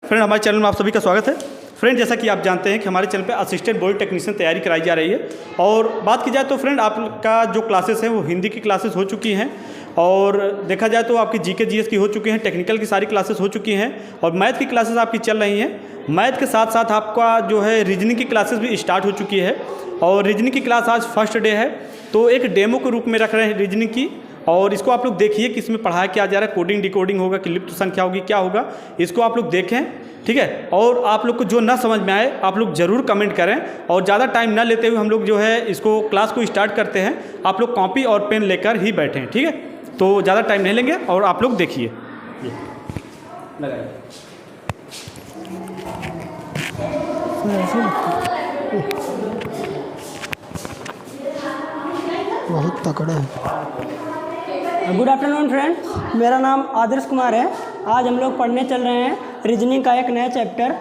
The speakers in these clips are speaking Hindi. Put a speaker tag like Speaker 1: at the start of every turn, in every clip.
Speaker 1: फ्रेंड, हमारे चैनल में आप सभी का स्वागत है। फ्रेंड, जैसा कि आप जानते हैं कि हमारे चैनल पे असिस्टेंट बोर्ड टेक्नीशियन तैयारी कराई जा रही है। और बात की जाए तो फ्रेंड, आपका जो क्लासेस हैं वो हिंदी की क्लासेस हो चुकी हैं, और देखा जाए तो आपकी जीके जीएस की हो चुकी हैं, टेक्निकल की सारी क्लासेस हो चुकी हैं, और मैथ की क्लासेस आपकी चल रही हैं। मैथ के साथ साथ आपका जो है रीजनिंग की क्लासेस भी स्टार्ट हो चुकी है, और रीजनिंग की क्लास आज फर्स्ट डे है, तो एक डेमो के रूप में रख रहे हैं रीजनिंग की। और इसको आप लोग देखिए कि इसमें पढ़ाया क्या जा रहा है, कोडिंग डिकोडिंग होगा कि लिप्त संख्या होगी, क्या होगा, इसको आप लोग देखें, ठीक है। और आप लोग को जो ना समझ में आए आप लोग ज़रूर कमेंट करें, और ज़्यादा टाइम ना लेते हुए हम लोग जो है इसको क्लास को स्टार्ट करते हैं। आप लोग कॉपी और पेन लेकर ही बैठें, ठीक है। तो ज़्यादा टाइम नहीं लेंगे और आप लोग देखिए।
Speaker 2: बहुत तकड़ा है।
Speaker 3: गुड आफ्टरनून फ्रेंड्स, मेरा नाम आदर्श कुमार है। आज हम लोग पढ़ने चल रहे हैं रीजनिंग का एक नया चैप्टर,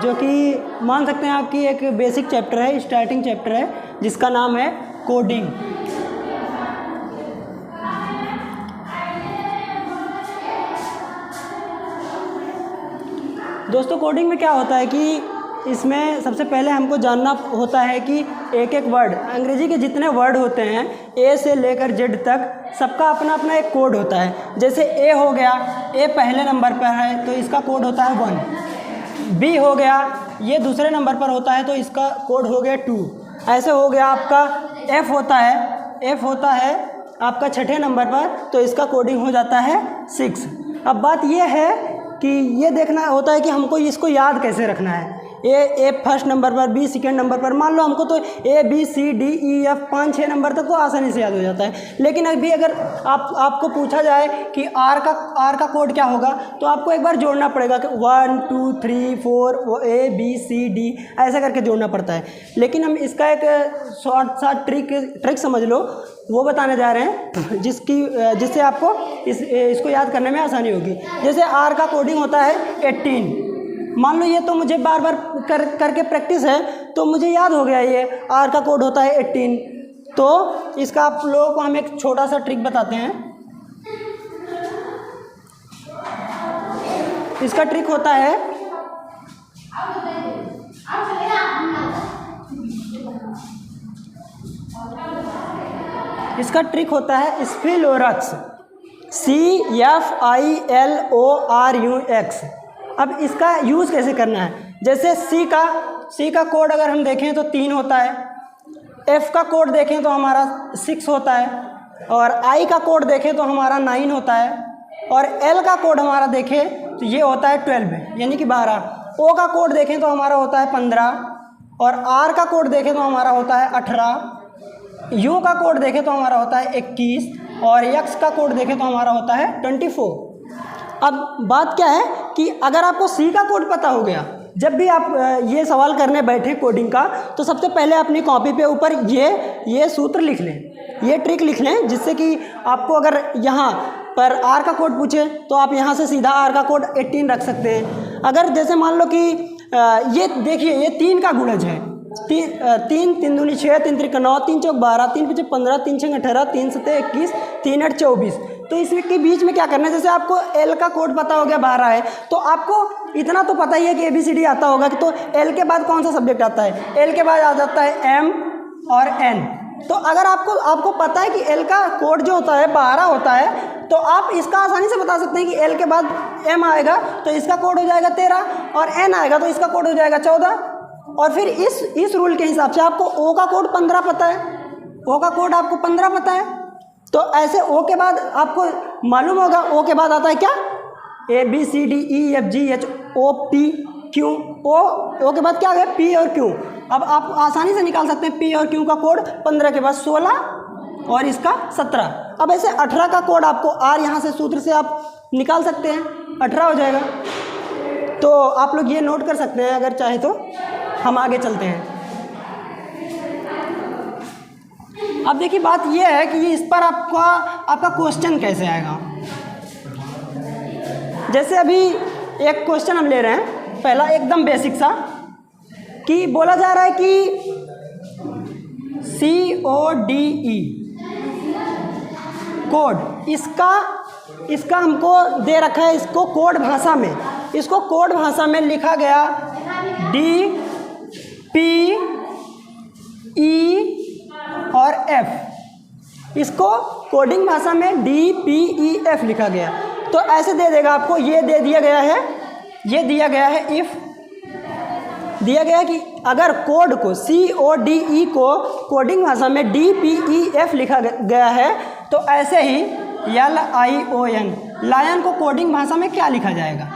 Speaker 3: जो कि मान सकते हैं आपकी एक बेसिक चैप्टर है, स्टार्टिंग चैप्टर है, जिसका नाम है कोडिंग। दोस्तों, कोडिंग में क्या होता है कि इसमें सबसे पहले हमको जानना होता है कि एक एक वर्ड, अंग्रेजी के जितने वर्ड होते हैं ए से लेकर जेड तक, सबका अपना अपना एक कोड होता है। जैसे ए हो गया, ए पहले नंबर पर है तो इसका कोड होता है 1। बी हो गया, ये दूसरे नंबर पर होता है तो इसका कोड हो गया 2। ऐसे हो गया आपका एफ होता है आपका छठे नंबर पर, तो इसका कोडिंग हो जाता है 6। अब बात ये है कि ये देखना होता है कि हमको इसको याद कैसे रखना है। ए फर्स्ट नंबर पर, बी सेकेंड नंबर पर, मान लो हमको तो A B C D E F 5-6 number तक तो आसानी से याद हो जाता है। लेकिन अभी अगर आपको पूछा जाए कि आर का कोड क्या होगा, तो आपको एक बार जोड़ना पड़ेगा कि 1 2 3 4 ए बी सी डी ऐसा करके जोड़ना पड़ता है। लेकिन हम इसका एक शॉर्ट ट्रिक समझ लो, वो बताने जा रहे हैं जिससे आपको इसको याद करने में आसानी होगी। जैसे आर का कोडिंग होता है 18। मान लो ये तो मुझे बार बार करके प्रैक्टिस है, तो मुझे याद हो गया ये आर का कोड होता है 18। तो इसका आप लोगों को हम एक छोटा सा ट्रिक बताते हैं। इसका ट्रिक होता है, स्फिलोरक्स, CFILORUX। अब इसका यूज़ कैसे करना है। जैसे सी का कोड अगर हम देखें तो 3 होता है, एफ का कोड देखें तो हमारा 6 होता है, और आई का कोड देखें तो हमारा 9 होता है, और एल का कोड हमारा देखें तो ये होता है 12 यानी कि 12। ओ का कोड देखें तो हमारा होता है 15, और आर का कोड देखें तो हमारा होता है 18, यू का कोड देखें तो हमारा होता है 21, और एक्स का कोड देखें तो हमारा होता है 24। अब बात क्या है कि अगर आपको सी का कोड पता हो गया, जब भी आप ये सवाल करने बैठे कोडिंग का, तो सबसे पहले अपनी कॉपी पे ऊपर ये सूत्र लिख लें, ये ट्रिक लिख लें, जिससे कि आपको अगर यहाँ पर आर का कोड पूछे तो आप यहाँ से सीधा आर का कोड 18 रख सकते हैं। अगर जैसे मान लो कि ये देखिए, ये 3 का गुणज है, 3 3 दूनी 6, 3 त्रिक 9, 3 चौक 12, 3 पीछे 15, 3 छंग 18, 3 सत्ते 21, 3 8 24। तो इसमें के बीच में क्या करना है, जैसे आपको एल का कोड पता हो गया 12 है, तो आपको इतना तो पता ही है कि ABCD आता होगा कि, तो एल के बाद कौन सा सब्जेक्ट आता है, एल के बाद आ जाता है M और N। तो अगर आपको पता है कि एल का कोड जो होता है 12 होता है, तो आप इसका आसानी से बता सकते हैं कि एल के बाद M आएगा तो इसका कोड हो जाएगा 13, और N आएगा तो इसका कोड हो जाएगा 14। और फिर इस रूल के हिसाब से आपको ओ का कोड 15 पता है, ओ का कोड आपको 15 पता है, तो ऐसे ओ के बाद आपको मालूम होगा, ओ के बाद आता है क्या, ABCDEFGH OP Q। ओ के बाद क्या आ गया, P और Q। अब आप आसानी से निकाल सकते हैं P और Q का कोड 15 के बाद 16 और इसका 17। अब ऐसे 18 का कोड आपको आर यहाँ से सूत्र से आप निकाल सकते हैं, 18 हो जाएगा। तो आप लोग ये नोट कर सकते हैं अगर चाहे तो। हम आगे चलते हैं। अब देखिए, बात यह है कि इस पर आपका क्वेश्चन कैसे आएगा। जैसे अभी एक क्वेश्चन हम ले रहे हैं, पहला एकदम बेसिक सा, कि बोला जा रहा है कि CODE कोड, इसका हमको दे रखा है, इसको कोड भाषा में इसको कोड भाषा में लिखा गया DPE और F। इसको कोडिंग भाषा में DPEF लिखा गया। तो ऐसे दे देगा आपको, ये दे दिया गया है, ये दिया गया है इफ़ दिया गया है कि अगर कोड को CODE को कोडिंग भाषा में DPEF लिखा गया है तो ऐसे ही LION लायन को कोडिंग भाषा में क्या लिखा जाएगा,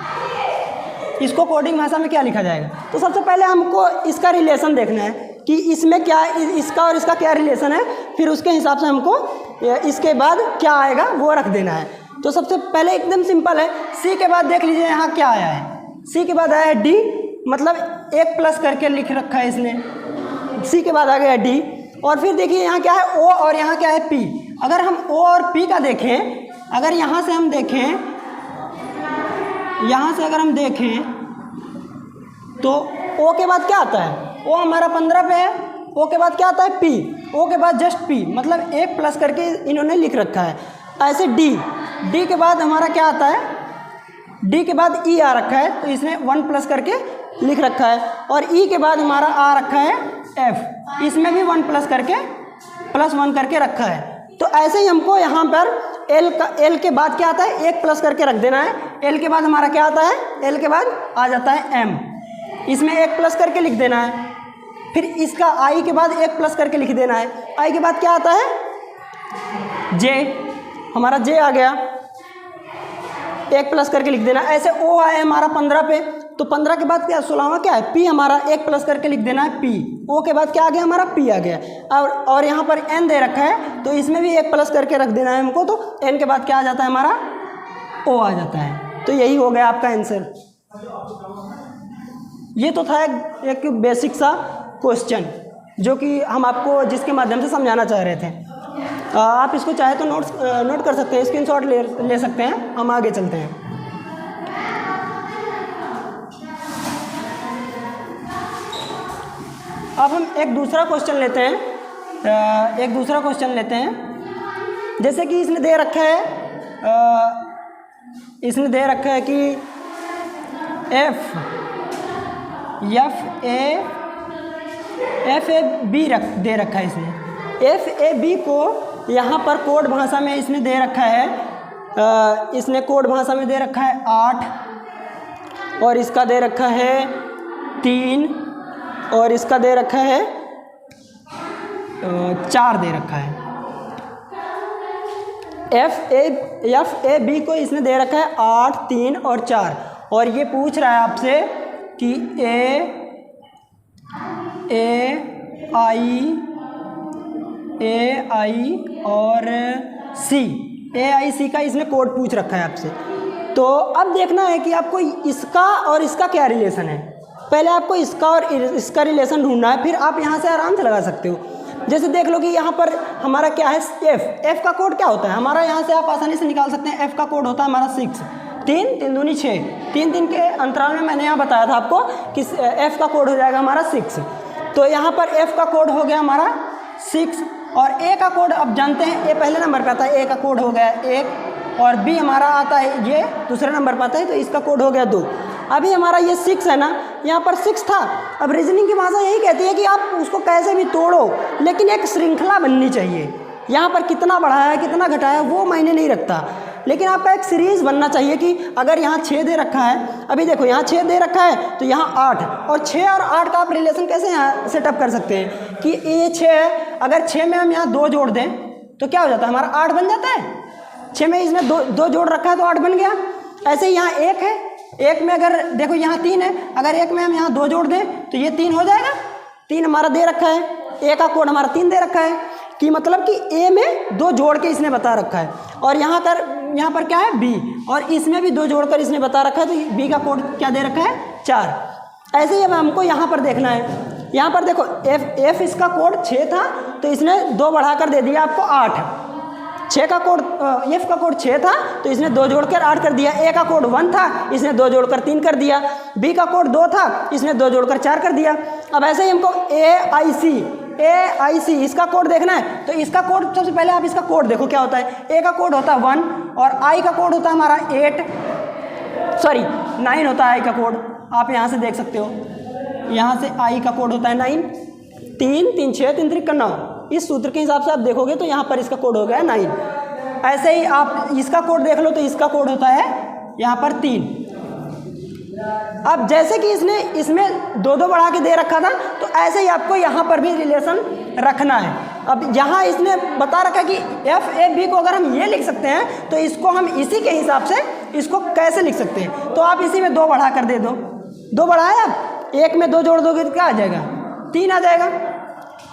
Speaker 3: इसको कोडिंग भाषा में क्या लिखा जाएगा। तो सबसे पहले हमको इसका रिलेशन देखना है कि इसमें क्या, इसका और इसका क्या रिलेशन है, फिर उसके हिसाब से हमको इसके बाद क्या आएगा वो रख देना है। तो सबसे पहले एकदम सिंपल है, C के बाद देख लीजिए यहाँ क्या आया है, C के बाद आया है D, मतलब 1 प्लस करके लिख रखा है इसने, C के बाद आ गया D। और फिर देखिए यहाँ क्या है O और यहाँ क्या है P। अगर हम O और P का देखें, अगर यहाँ से हम देखें, यहाँ से अगर हम देखें तो O के बाद क्या आता है, O हमारा 15 पे है, O के बाद क्या आता है P, O के बाद जस्ट P, मतलब 1 प्लस करके इन्होंने लिख रखा है। ऐसे D के बाद हमारा क्या आता है, D के बाद E आ रखा है तो इसने 1 प्लस करके लिख रखा है। और E के बाद हमारा आ रखा है F, इसमें भी 1 प्लस करके +1 करके रखा है। तो ऐसे ही हमको यहाँ पर L के बाद क्या आता है, 1 प्लस करके रख देना है। L के बाद हमारा क्या आता है, L के बाद आ जाता है M, इसमें 1 प्लस करके लिख देना है। फिर इसका I के बाद 1 प्लस करके लिख देना है। I के बाद क्या आता है, J, हमारा J आ गया, 1 प्लस करके लिख देना। ऐसे O आया हमारा 15 पे, तो 15 के बाद क्या 16वां क्या है P, हमारा 1 प्लस करके लिख देना है P। O के बाद क्या आ गया हमारा P आ गया। और यहाँ पर N दे रखा है तो इसमें भी 1 प्लस करके रख देना है हमको, तो N के बाद क्या आ जाता है हमारा O आ जाता है। तो यही हो गया आपका आंसर। ये तो था एक बेसिक सा क्वेश्चन जो कि हम आपको जिसके माध्यम से समझाना चाह रहे थे। आप इसको चाहे तो नोट कर सकते हैं, स्क्रीनशॉट ले सकते हैं। हम आगे चलते हैं। अब हम एक दूसरा क्वेश्चन लेते हैं। जैसे कि इसने दे रखा है कि FAB दे रखा है इसने। FAB को यहाँ पर कोड भाषा में इसने दे रखा है, इसने कोड भाषा में दे रखा है 8, और इसका दे रखा है 3, और इसका दे रखा है 4 दे रखा है। FAB को इसने दे रखा है 8, 3 और 4, और ये पूछ रहा है आपसे कि AI और C का इसने कोड पूछ रखा है आपसे। तो अब देखना है कि आपको इसका और इसका क्या रिलेशन है। पहले आपको इसका और इसका रिलेशन ढूंढना है, फिर आप यहाँ से आराम से लगा सकते हो। जैसे देख लो कि यहाँ पर हमारा क्या है F का कोड क्या होता है हमारा, यहाँ से आप आसानी से निकाल सकते हैं। F का कोड होता है हमारा 6, 3 3 दूनी 6, 3 के अंतराल में मैंने यहाँ बताया था आपको कि F का कोड हो जाएगा हमारा 6। तो यहाँ पर F का कोड हो गया हमारा 6, और A का कोड अब जानते हैं, A पहले नंबर पर आता है, A का कोड हो गया 1, और B हमारा आता है ये दूसरे नंबर पर आता है, तो इसका कोड हो गया 2। अभी हमारा ये 6 है ना, यहाँ पर 6 था। अब रीजनिंग की भाषा यही कहती है कि आप उसको कैसे भी तोड़ो, लेकिन एक श्रृंखला बननी चाहिए। यहाँ पर कितना बढ़ाया है कितना घटाया वो मायने नहीं रखता, लेकिन आपका एक सीरीज़ बनना चाहिए कि अगर यहाँ 6 दे रखा है, अभी देखो यहाँ 6 दे रखा है तो यहाँ 8, और 6 और 8 का आप रिलेशन कैसे यहाँ सेटअप कर सकते हैं कि ये 6 है, अगर 6 में हम यहाँ 2 जोड़ दें तो क्या हो जाता है हमारा 8 बन जाता है। 6 में इसने 2 जोड़ रखा है तो 8 बन गया। ऐसे ही यहाँ 1 है, 1 में अगर देखो यहाँ 3 है, अगर 1 में हम यहाँ 2 जोड़ दें तो ये 3 हो जाएगा। 3 हमारा दे रखा है, A का कोड हमारा 3 दे रखा है, कि मतलब कि A में 2 जोड़ के इसने बता रखा है, और यहाँ पर क्या है B, और इसमें भी 2 जोड़कर इसने बता रखा है, तो B का कोड क्या दे रखा है 4। ऐसे ही अब हमको यहाँ पर देखना है। यहाँ पर देखो F इसका कोड 6 था तो इसने 2 बढ़ाकर दे दिया आपको 8। 6 का कोड F का कोड 6 था तो इसने 2 जोड़कर 8 कर दिया। A का कोड 1 था, इसने 2 जोड़कर 3 कर दिया। B का कोड 2 था, इसने 2 जोड़कर 4 कर दिया। अब ऐसे ही हमको AIC इसका कोड देखना है, तो इसका कोड सबसे पहले आप इसका कोड देखो क्या होता है। A का कोड होता है 1, और I का कोड होता है हमारा 8, सॉरी 9 होता है आई का कोड, आप यहाँ से देख सकते हो, यहाँ से आई का कोड होता है 9, 3 3 6 3 3 9। इस सूत्र के हिसाब से आप देखोगे तो यहाँ पर इसका कोड हो गया 9। ऐसे ही आप इसका कोड देख लो तो इसका कोड होता है यहाँ पर 3। अब जैसे कि इसने इसमें 2 बढ़ा के दे रखा था, तो ऐसे ही आपको यहाँ पर भी रिलेशन रखना है। अब यहाँ इसने बता रखा कि एफ ए बी को अगर हम ये लिख सकते हैं तो इसको हम इसी के हिसाब से इसको कैसे लिख सकते हैं, तो आप इसी में 2 बढ़ा कर दे दो। 2 बढ़ाया, आप 1 में 2 जोड़ दोगे तो क्या आ जाएगा, 3 आ जाएगा।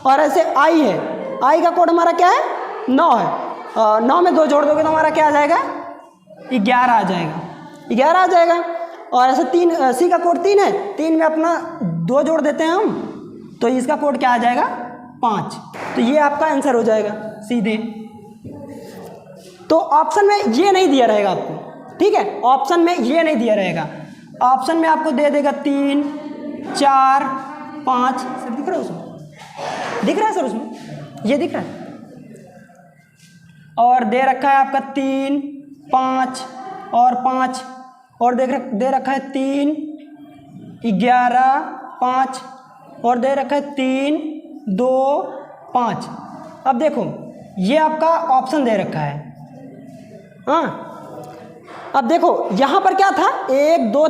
Speaker 3: और ऐसे आई है, आई का कोड हमारा क्या है 9 है, 9 में 2 जोड़ दोगे तो हमारा क्या आ जाएगा 11 आ जाएगा, 11 आ जाएगा। और ऐसे 3 सी का कोड 3 है, 3 में अपना 2 जोड़ देते हैं हम, तो इसका कोड क्या आ जाएगा 5। तो ये आपका आंसर हो जाएगा सीधे। तो ऑप्शन में ये नहीं दिया रहेगा आपको, ठीक है, ऑप्शन में ये नहीं दिया रहेगा, ऑप्शन में आपको दे देगा 3 4 5। सर दिख रहा है उसमें, दिख रहा है सर उसमें, ये दिख रहा है। और दे रखा है आपका 3 5 और 5, और दे रखा है 3 11 5, और दे रखा है 3 2 5। अब देखो ये आपका ऑप्शन दे रखा है, हाँ। अब देखो यहाँ पर क्या था 1 2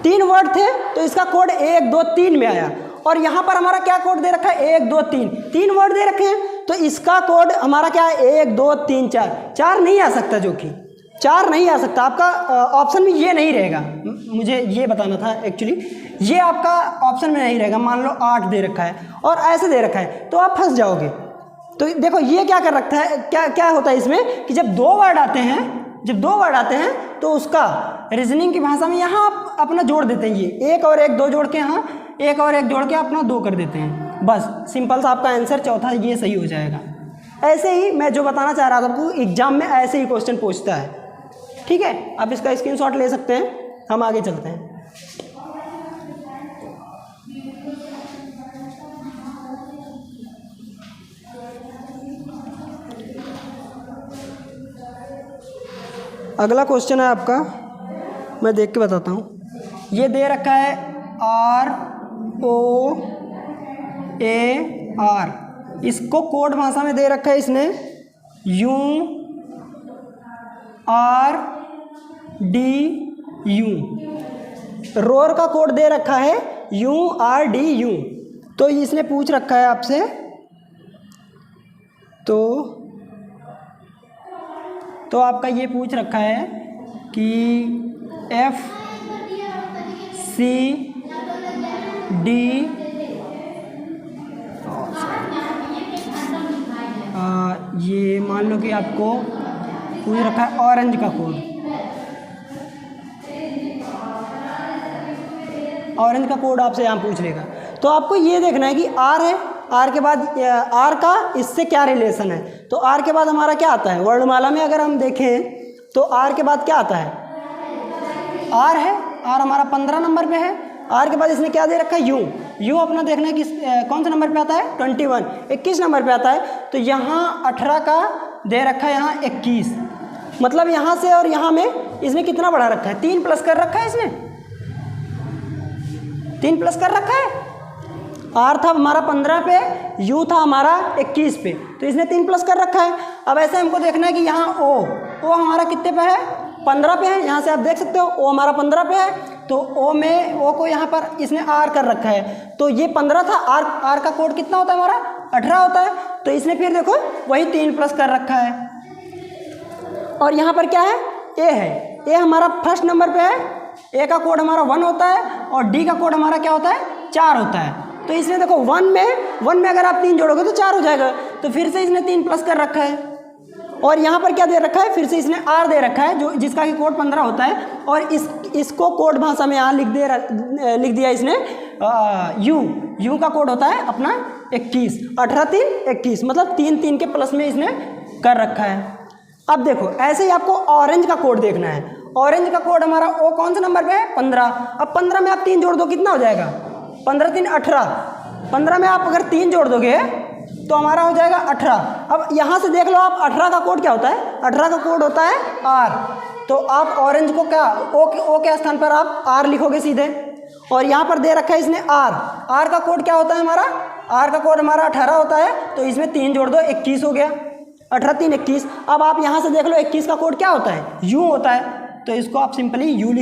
Speaker 3: 3 वर्ड थे, तो इसका कोड 1 2 3 में आया। और यहाँ पर हमारा क्या कोड दे रखा है 1 2 3 वर्ड दे रखे हैं, तो इसका कोड हमारा क्या है 1 2 3 4 नहीं आ सकता, जो कि 4 नहीं आ सकता। आपका ऑप्शन में ये नहीं रहेगा, मुझे ये बताना था एक्चुअली, ये आपका ऑप्शन में नहीं रहेगा। मान लो 8 दे रखा है और ऐसे दे रखा है, तो आप फंस जाओगे। तो देखो ये क्या कर रखा है, क्या होता है इसमें कि जब 2 वर्ड आते हैं तो उसका रीजनिंग की भाषा में यहाँ आप अपना जोड़ देते हैं, ये 1 और 1 2 जोड़ के, यहाँ 1 और 1 जोड़ के अपना 2 कर देते हैं, बस सिंपल सा आपका आंसर चौथा ये सही हो जाएगा। ऐसे ही मैं जो बताना चाह रहा था आपको, एग्जाम में ऐसे ही क्वेश्चन पूछता है, ठीक है। आप इसका स्क्रीनशॉट ले सकते हैं, हम आगे चलते हैं। अगला क्वेश्चन है आपका, मैं देख के बताता हूँ। ये दे रखा है ROAR, इसको कोड भाषा में दे रखा है इसने URDU। रोर का कोड दे रखा है URDU। तो इसने पूछ रखा है आपसे, तो आपका ये पूछ रखा है कि FCD ये मान लो कि आपको पूछ रखा है ऑरेंज का कोड, ऑरेंज का कोड आपसे यहाँ पूछ लेगा। तो आपको ये देखना है कि R है, R के बाद R का इससे क्या रिलेशन है। तो R के बाद हमारा क्या आता है, वर्णमाला में अगर हम देखें तो R के बाद क्या आता है, R है, R हमारा 15 नंबर पे है। R के बाद इसने क्या दे रखा है U अपना देखना है कि कौन सा नंबर पे आता है 21 नंबर पे आता है। तो यहाँ 18 का दे रखा है, यहाँ 21, मतलब यहाँ से और यहाँ में इसने कितना बढ़ा रखा है, 3 प्लस कर रखा है इसने, 3 प्लस कर रखा है। R था हमारा 15 पे, U था हमारा 21 पे, तो इसने 3 प्लस कर रखा है। अब ऐसे हमको देखना है कि यहाँ O हमारा कितने पे है, 15 पे है। यहाँ से आप देख सकते हो O हमारा 15 पे है, तो O को यहाँ पर इसने R कर रखा है। तो ये 15 था, R का कोड कितना होता है हमारा 18 होता है। तो इसने फिर देखो वही 3 प्लस कर रखा है। और यहाँ पर क्या है, A है, A हमारा फर्स्ट नंबर पे है, A का कोड हमारा 1 होता है और D का कोड हमारा क्या होता है 4 होता है। तो इसने देखो 1 में अगर आप 3 जोड़ोगे तो 4 हो जाएगा। तो फिर से इसने 3 प्लस कर रखा है। और यहाँ पर क्या दे रखा है, फिर से इसने R दे रखा है, जो जिसका कि कोड 15 होता है। और इसको कोड भाषा में यहाँ लिख दिया इसने U का कोड होता है अपना 21, 18 3 21, मतलब 3 के प्लस में इसने कर रखा है। अब देखो ऐसे ही आपको ऑरेंज का कोड देखना है। ऑरेंज का कोड हमारा O कौन से नंबर पे है 15। अब 15 में आप 3 जोड़ दो कितना हो जाएगा, 15 3 18। 15 में आप अगर 3 जोड़ दोगे तो हमारा हो जाएगा 18। अब यहाँ से देख लो आप 18 का कोड क्या होता है, 18 का कोड होता है R। तो आप ऑरेंज को क्या ओ के स्थान पर आप आर लिखोगे सीधे। और यहाँ पर दे रखा है इसने आर का कोड क्या होता है हमारा, आर का कोड हमारा 18 होता है, तो इसमें 3 जोड़ दो 21 हो गया, 18 3 21। अब आप यहाँ से देख लो 21 का कोड क्या होता है, यू होता है, तो इसको आप सिंपली यू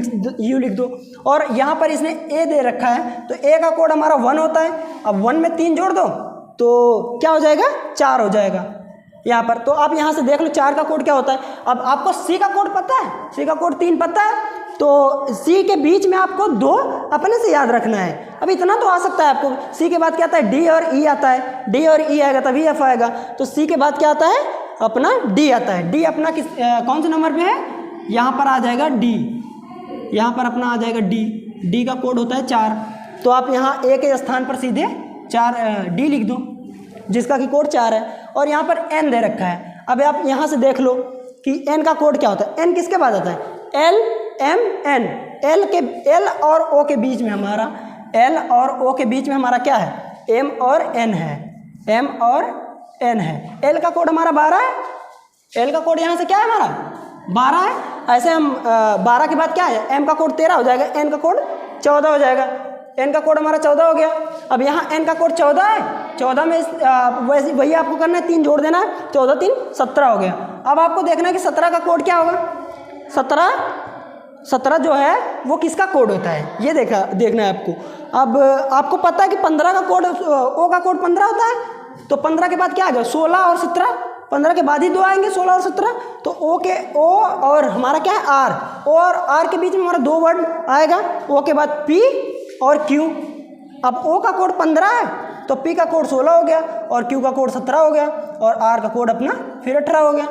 Speaker 3: लिख दो। और यहाँ पर इसने ए दे रखा है, तो ए का कोड हमारा 1 होता है। अब 1 में 3 जोड़ दो तो क्या हो जाएगा, 4 हो जाएगा यहाँ पर। तो आप यहाँ से देख लो 4 का कोड क्या होता है। अब आपको सी का कोड पता है, सी का कोड 3 पता है, तो सी के बीच में आपको 2 अपने से याद रखना है। अब इतना तो आ सकता है आपको। सी के बाद क्या आता है, डी और ई आता है, डी और ई आएगा तभी एफ आएगा। तो सी के बाद क्या आता है, अपना डी आता है। डी अपना कौन से नंबर पे है, यहाँ पर आ जाएगा डी, यहाँ पर अपना आ जाएगा डी। डी का कोड होता है 4, तो आप यहाँ ए के स्थान पर सीधे 4 डी लिख दो, जिसका कि कोड 4 है। और यहाँ पर एन दे रखा है। अब आप यहाँ से देख लो कि एन का कोड क्या होता है। एन किसके बाद आता है, एल एम एन। एल और ओ के बीच में हमारा, एल और ओ के बीच में हमारा क्या है, एम और एन है, एम और एन है। एल का कोड हमारा 12 है, एल का कोड यहाँ से क्या है हमारा 12 है। ऐसे हम 12 के बाद क्या है, एम का कोड 13 हो जाएगा, एन का कोड 14 हो जाएगा, एन का कोड हमारा 14 हो गया। अब यहाँ एन का कोड 14 है, 14 में वैसे वही आपको करना है, 3 जोड़ देना है, 14 3 17 हो गया। अब आपको देखना है कि 17 का कोड क्या होगा। 17 जो है वो किसका कोड होता है, ये देखना है आपको। अब आपको पता है कि 15 का कोड, ओ का कोड 15 होता है, तो 15 के बाद क्या आ गया, 16 और 17, 15 के बाद ही 2 आएंगे 16 और 17। तो ओ और हमारा क्या है आर, ओ और आर के बीच में हमारा 2 वर्ड आएगा, ओ के बाद पी और क्यू। अब ओ का कोड 15 है, तो पी का कोड 16 हो गया, और क्यू का कोड 17 हो गया, और आर का कोड अपना फिर 18 हो गया।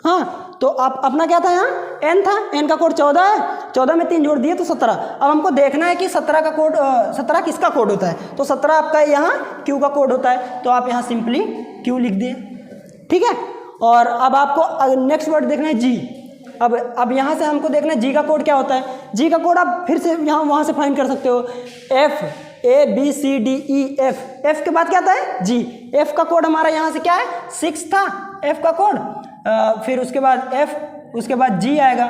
Speaker 3: हाँ, तो आप अपना क्या था यहाँ, एन था, एन का कोड 14 है, 14 में 3 जोड़ दिए तो 17। अब हमको देखना है कि 17 का कोड 17 किसका कोड होता है, तो 17 आपका यहाँ क्यू का कोड होता है, तो आप यहाँ सिंपली क्यू लिख दिए, ठीक है। और अब आपको नेक्स्ट वर्ड देखना है जी। अब यहाँ से हमको देखना है जी का कोड क्या होता है। जी का कोड आप फिर से यहाँ वहाँ से फाइंड कर सकते हो, F A B C D E F. F के बाद क्या आता है जी। एफ का कोड हमारा यहाँ से क्या है 6 था, एफ का कोड। फिर उसके बाद एफ, उसके बाद जी आएगा,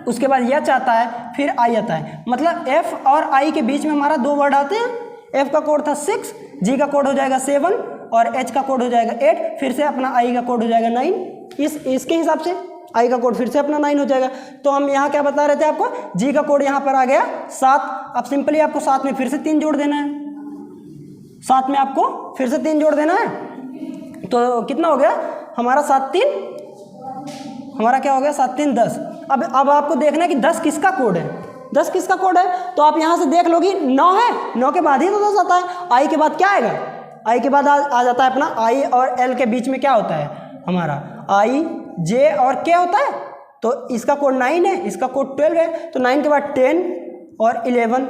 Speaker 3: उसके बाद एच आता है, फिर आई आता है। मतलब एफ और आई के बीच में हमारा 2 वर्ड आते हैं। एफ का कोड था 6, जी का कोड हो जाएगा 7 और एच का कोड हो जाएगा 8, फिर से अपना आई का कोड हो जाएगा 9। इसके हिसाब से आई का कोड फिर से अपना 9 हो जाएगा। तो हम यहाँ क्या बता रहे थे आपको, जी का कोड यहाँ पर आ गया 7। अब सिंपली आपको 7 में फिर से 3 जोड़ देना है, 7 में आपको फिर से 3 जोड़ देना है, तो कितना हो गया हमारा 7 3, हमारा क्या हो गया 7 3 10। अब आपको देखना है कि 10 किसका कोड है, 10 किसका कोड है। तो आप यहाँ से देख लो कि 9 है, 9 के बाद ही तो 10 आता है। आई के बाद क्या आएगा, आई के बाद आ जाता है अपना आई और एल के बीच में क्या होता है हमारा आई जे और के होता है। तो इसका कोड 9 है, इसका कोड 12 है, तो 9 के बाद 10 और 11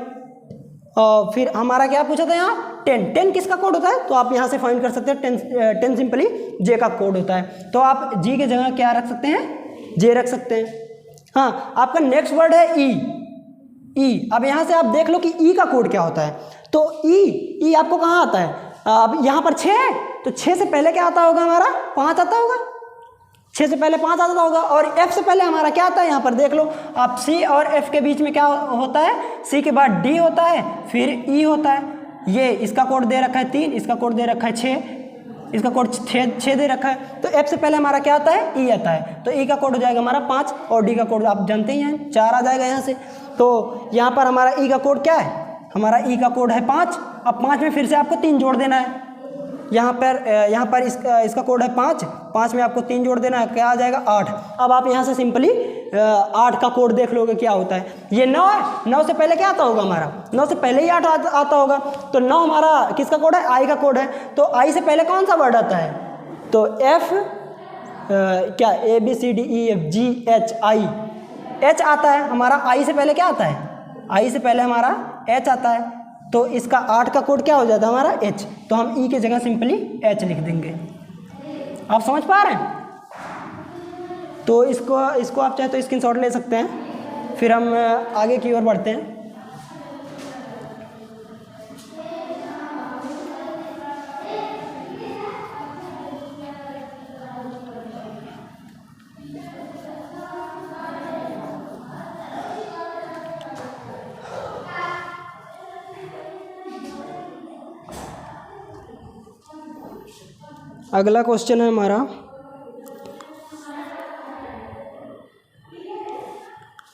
Speaker 3: और फिर हमारा क्या पूछा था यहाँ 10 किसका कोड होता है। तो आप यहाँ से फाइंड कर सकते हैं 10 सिंपली जे का कोड होता है। तो आप जी की जगह क्या रख सकते हैं, जे रख सकते हैं। हाँ, आपका नेक्स्ट वर्ड है ई। अब यहाँ से आप देख लो कि ई का कोड क्या होता है। तो ई आपको कहाँ आता है, अब यहाँ पर 6 है, तो 6 से पहले क्या आता होगा हमारा 5 आता होगा, 6 से पहले 5 आता होगा। और एफ से पहले हमारा क्या आता है, यहाँ पर देख लो आप, सी और एफ के बीच में क्या होता है, सी के बाद डी होता है, फिर ई होता है। ये इसका कोड दे रखा है 3, इसका कोड दे रखा है 6, इसका कोड 6 दे रखा है। तो एफ से पहले हमारा क्या आता है, ई आता है, तो ई का कोड हो जाएगा हमारा 5 और डी का कोड आप जानते ही हैं 4 आ जाएगा यहाँ से। तो यहाँ पर हमारा ई का कोड क्या है, हमारा ई का कोड है 5। अब 5 में फिर से आपको 3 जोड़ देना है। यहाँ पर इसका कोड है 5 में आपको 3 जोड़ देना है, क्या आ जाएगा 8। अब आप यहाँ से सिंपली 8 का कोड देख लोगे क्या होता है। ये 9 है, 9 से पहले क्या आता होगा हमारा, 9 से पहले ही 8 आता होगा। तो 9 हमारा किसका कोड है, आई का कोड है। तो आई से पहले कौन सा वर्ड आता है, तो एफ क्या A B C D E F G H I, H आता है हमारा। आई से पहले क्या आता है, आई से पहले हमारा एच आता है। तो इसका 8 का कोड क्या हो जाता है हमारा एच। तो हम ई की जगह सिंपली एच लिख देंगे। आप समझ पा रहे हैं। तो इसको आप चाहे तो स्क्रीनशॉट ले सकते हैं। फिर हम आगे की ओर बढ़ते हैं। अगला क्वेश्चन है हमारा,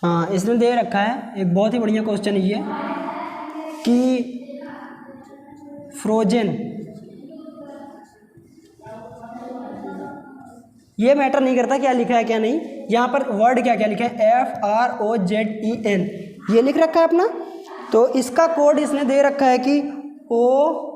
Speaker 3: हाँ इसने दे रखा है एक बहुत ही बढ़िया क्वेश्चन ये कि फ्रोजन, ये मैटर नहीं करता क्या लिखा है क्या नहीं, यहाँ पर वर्ड क्या क्या लिखा है, FROZEN ये लिख रखा है अपना। तो इसका कोड इसने दे रखा है कि OFAPSG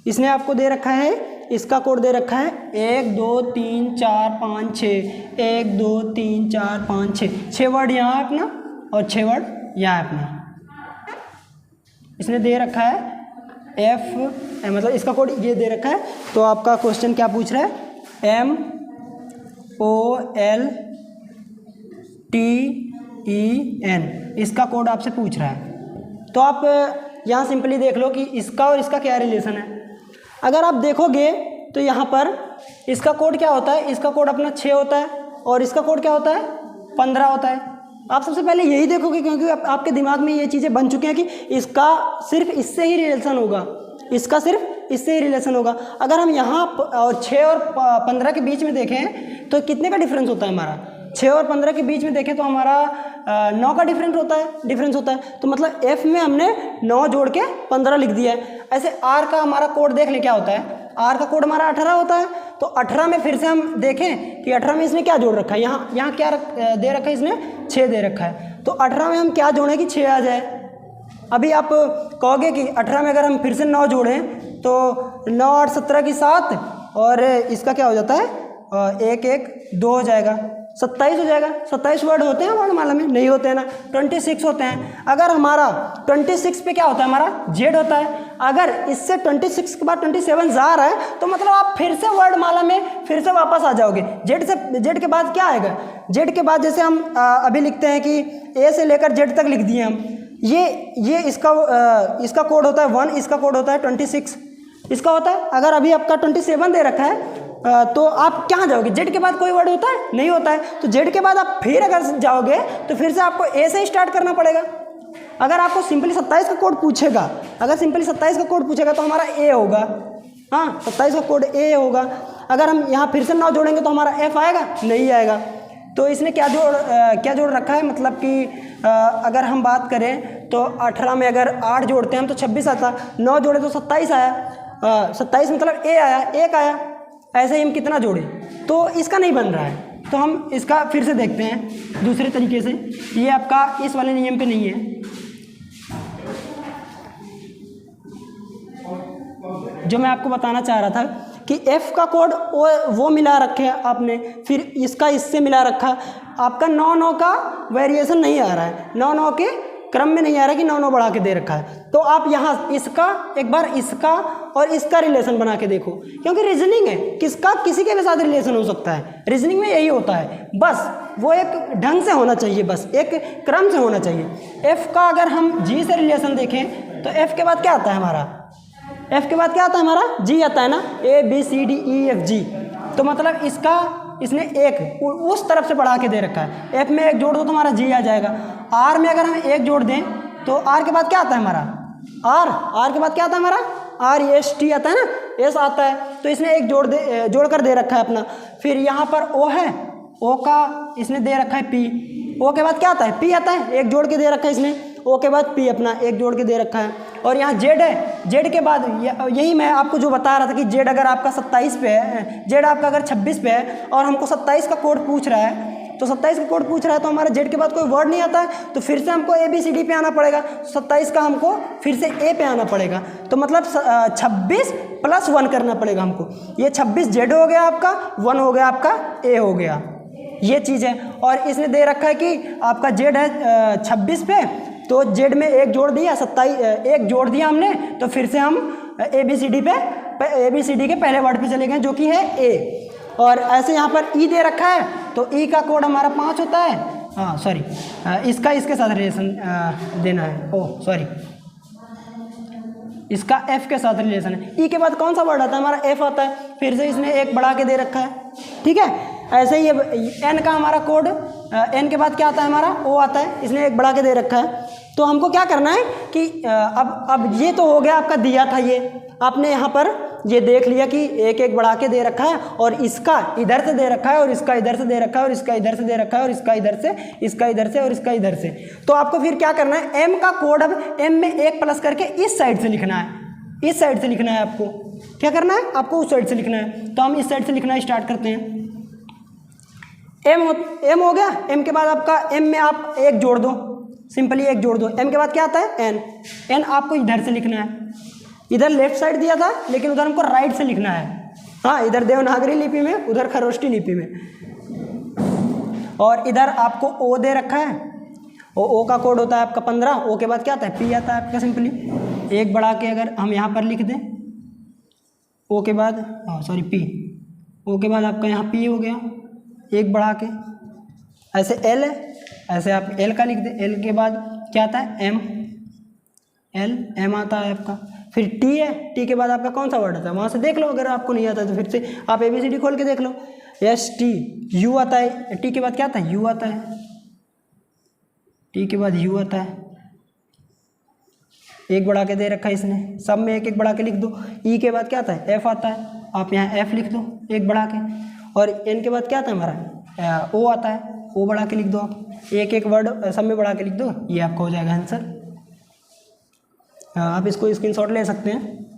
Speaker 3: इसने आपको दे रखा है। इसका कोड दे रखा है 1 2 3 4 5 6, 1 2 3 4 5 6, 6 वर्ड यहाँ है अपना और 6 वर्ड यहाँ है अपना। इसने दे रखा है मतलब इसका कोड ये दे रखा है। तो आपका क्वेश्चन क्या पूछ रहा है, MOLTEN इसका कोड आपसे पूछ रहा है। तो आप यहाँ सिंपली देख लो कि इसका और इसका क्या रिलेशन है। अगर आप देखोगे तो यहाँ पर इसका कोड क्या होता है, इसका कोड अपना 6 होता है और इसका कोड क्या होता है 15 होता है। आप सबसे पहले यही देखोगे क्योंकि आपके दिमाग में ये चीज़ें बन चुकी हैं कि इसका सिर्फ इससे ही रिलेशन होगा, इसका सिर्फ इससे ही रिलेशन होगा। अगर हम यहाँ और 6 और 15 के बीच में देखें तो कितने का डिफरेंस होता है हमारा, 6 और 15 के बीच में देखें तो हमारा 9 का डिफरेंस होता है। तो मतलब F में हमने 9 जोड़ के 15 लिख दिया है। ऐसे R का हमारा कोड देख ले क्या होता है, R का कोड हमारा 18 होता है। तो 18 में फिर से हम देखें कि 18 में इसने क्या जोड़ रखा है, यहाँ क्या दे रखा है, इसने 6 दे रखा है। तो 18 में हम क्या जोड़ें कि 6 आ जाए। अभी आप कहोगे कि 18 में अगर हम फिर से 9 जोड़ें तो 9 8 17 की 7 और इसका क्या हो जाता है 1 1 2 हो जाएगा, 27 हो जाएगा। 27 वर्ड होते हैं वर्णमाला में, नहीं होते हैं ना, 26 होते हैं। अगर हमारा 26 पे क्या होता है, हमारा जेड होता है। अगर इससे 26 के बाद 27 जा रहा है तो मतलब आप फिर से वर्णमाला में फिर से वापस आ जाओगे। जेड के बाद क्या आएगा, जेड के बाद जैसे हम अभी लिखते हैं कि ए से लेकर जेड तक लिख दिए हम, ये इसका कोड होता है 1, इसका कोड होता है 26 इसका होता है। अगर अभी आपका 27 दे रखा है तो आप कहाँ जाओगे, जेड के बाद कोई वर्ड होता है, नहीं होता है। तो जेड के बाद आप फिर अगर जाओगे तो फिर से आपको ए से ही स्टार्ट करना पड़ेगा। अगर आपको सिंपली 27 का कोड पूछेगा, तो हमारा ए होगा, हाँ 27 का कोड ए होगा। अगर हम यहाँ फिर से 9 जोड़ेंगे तो हमारा एफ आएगा, नहीं आएगा। तो इसने क्या जोड़ रखा है, मतलब कि अगर हम बात करें तो 18 में अगर 8 जोड़ते हैं हम तो 26 आता, 9 जोड़े तो 27 आया, 27 मतलब ए आया, 1 आया। ऐसे ही हम कितना जोड़े तो इसका नहीं बन रहा है। तो हम इसका फिर से देखते हैं दूसरे तरीके से। ये आपका इस वाले नियम पे नहीं है, जो मैं आपको बताना चाह रहा था कि F का कोड वो मिला रखे आपने, फिर इसका इससे मिला रखा। आपका 9 का वेरिएशन नहीं आ रहा है, 9 के क्रम में नहीं आ रहा कि 9 बढ़ा के दे रखा है। तो आप यहाँ इसका एक बार इसका और इसका रिलेशन बना के देखो, क्योंकि रीजनिंग है, किसी के भी साथ रिलेशन हो सकता है। रीजनिंग में यही होता है, बस वो एक ढंग से होना चाहिए, बस एक क्रम से होना चाहिए। F का अगर हम G से रिलेशन देखें तो F के बाद क्या आता है हमारा, F के बाद क्या आता है हमारा, G आता है ना, ABCDEFG। तो मतलब इसने एक उस तरफ से बढ़ा के दे रखा है। F में 1 जोड़ दो तो हमारा G आ जाएगा। R में अगर हम 1 जोड़ दें तो R के बाद क्या आता है हमारा, R के बाद क्या आता है हमारा, REST आता है ना, S आता है। तो इसने 1 जोड़ कर दे रखा है अपना। फिर यहाँ पर O है, O का इसने दे रखा है P, O के बाद क्या आता है, P आता है, 1 जोड़ के दे रखा है इसने। O के बाद P अपना 1 जोड़ के दे रखा है। और यहाँ Z है, Z के बाद यही मैं आपको जो बता रहा था कि Z अगर आपका 27 पे है, Z आपका अगर 26 पे है और हमको 27 का कोड पूछ रहा है, तो 27 का कोड पूछ रहा है तो हमारे Z के बाद कोई वर्ड नहीं आता है, तो फिर से हमको ABCD पे आना पड़ेगा। 27 का हमको फिर से A पे आना पड़ेगा। तो मतलब 26 + 1 करना पड़ेगा हमको। ये 26 Z हो गया आपका, 1 हो गया आपका A हो गया, ये चीज़ है। और इसने दे रखा है कि आपका Z है 26 पे, तो Z में 1 जोड़ दिया, 1 जोड़ दिया हमने, तो फिर से हम ABCD के पहले वर्ड पे चले गए जो कि है A। और ऐसे यहाँ पर E दे रखा है, तो E का कोड हमारा 5 होता है, हाँ सॉरी, इसका इसके साथ रिलेशन देना है, ओह सॉरी, इसका F के साथ रिलेशन है। E के बाद कौन सा वर्ड आता है हमारा, F आता है। फिर से इसने 1 बढ़ा के दे रखा है, ठीक है। ऐसे ही एन का हमारा कोड, एन के बाद क्या आता है हमारा ओ आता है, इसने एक बढ़ा के दे रखा है। तो हमको क्या करना है कि अब ये तो हो गया आपका दिया था, ये आपने यहाँ पर ये देख लिया कि एक एक बढ़ा के दे रखा है और इसका इधर से दे रखा है और इसका इधर से दे रखा है और इसका इधर से दे रखा है और इसका इधर से, इसका इधर से और इसका इधर से। तो आपको फिर क्या करना है, एम का कोड अब एम में एक प्लस करके इस साइड से लिखना है, इस साइड से लिखना है। आपको क्या करना है, आपको उस साइड से लिखना है। तो हम इस साइड से लिखना स्टार्ट करते हैं। एम हो गया, एम के बाद आपका एम में आप एक जोड़ दो, सिंपली एक जोड़ दो। एम के बाद क्या आता है एन, एन आपको इधर से लिखना है। इधर लेफ्ट साइड दिया था लेकिन उधर हमको राइट से लिखना है। हाँ, इधर देवनागरी लिपि में, उधर खरोष्टी लिपि में। और इधर आपको ओ दे रखा है, ओ का कोड होता है आपका 15। ओ के बाद क्या आता है पी आता है आपका। सिंपली एक बढ़ा के अगर हम यहाँ पर लिख दें, ओ के बाद सॉरी पी, ओ के बाद आपका यहाँ पी हो गया, एक बढ़ा के ऐसे एल है, ऐसे आप एल का लिख दें। एल के बाद क्या आता है एम, एल एम आता है आपका। फिर टी है, टी के बाद आपका कौन सा वर्ड आता है वहाँ से देख लो, अगर आपको नहीं आता तो फिर से आप ABCD खोल के देख लो। एस टी, यू आता है, टी के बाद क्या आता है यू आता है, टी के बाद यू आता है। एक बढ़ा के दे रखा है इसने, सब में एक एक बढ़ा के लिख दो। ई के बाद क्या आता है एफ आता है, आप यहाँ एफ लिख दो एक बढ़ा के। और एन के बाद क्या आता है हमारा ओ आता है, ओ बढ़ा के लिख दो आप, एक एक वर्ड सब में बढ़ा के लिख दो, ये आपका हो जाएगा आंसर। आप इसको स्क्रीनशॉट ले सकते हैं।